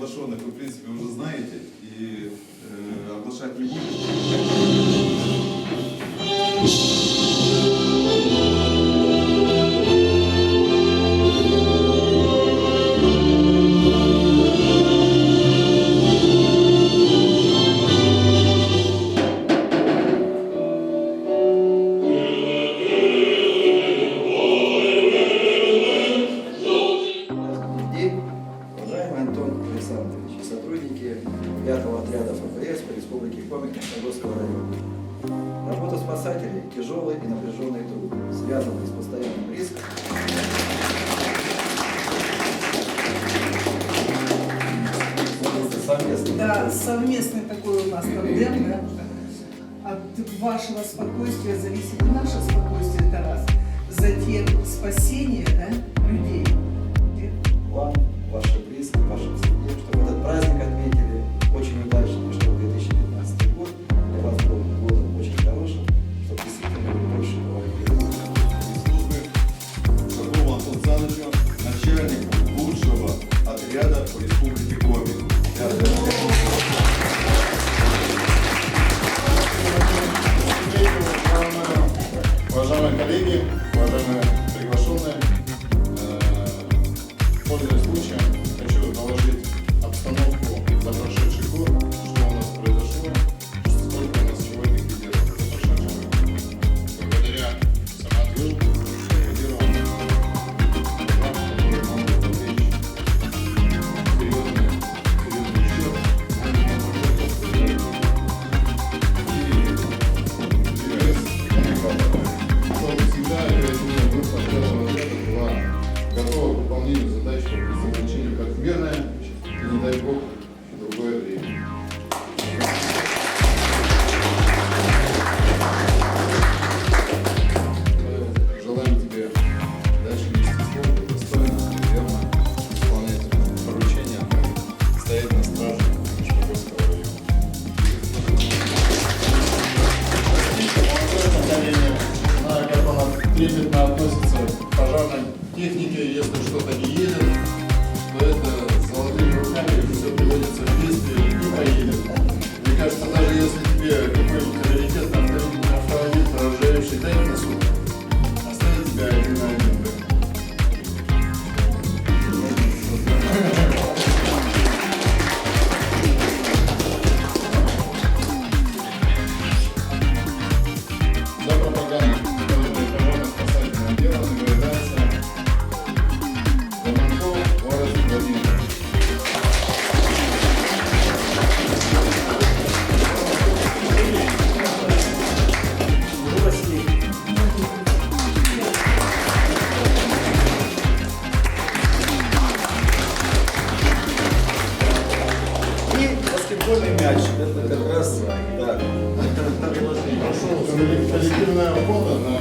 приглашенных вы, в принципе, уже знаете и оглашать не будем. Сотрудники 5-го отряда ФПС по республике Коми Краснодарского района. Работа спасателей – тяжелый и напряженный труд, связанный с постоянным риском. Да, совместный такой у нас тандем, да? От вашего спокойствия зависит и наше спокойствие, Тарас. Затем спасение, да, людей. Вам, вашим близким, вашим семье, чтобы этот праздник отметили очень удачно, чтобы 2015 год для вас был годом очень хорошим, чтобы действительно вы больше говорили. Службы Соколу Антону Санычу, начальнику лучшего отряда по республике Коми. Уважаемые коллеги, уважаемые приглашенные, пользуясь случаем, хочу доложить обстановку за прошедший год, что у нас произошло, сколько у нас сегодня ликвидировано за прошедший год. Благодаря самоотверженности ликвидировано программ, которые могут привлечь серьезный ущерб. Всегда оперативная группа отрядного отряда была готова к выполнению задач по пресечению как в мирное, и не дай бог в другое время. Желаем тебе дальше нести службу достойно, верно выполнять поручения, стоять на страже Шпагорского района. Знаю, как он трепетно относится к пожарной технике, если что-то не едет, то это с золотыми руками все приводится в действие и поедет. Мне кажется, даже если тебе какой-нибудь приоритетный автомобиль, проржавевший, дай на суд, оставит тебя один на один. За пропаганду пожарно-спасательного дела награждается Романков Орес Владимирович. И баскетбольный мяч. Это как раз, да. Коллективная охота на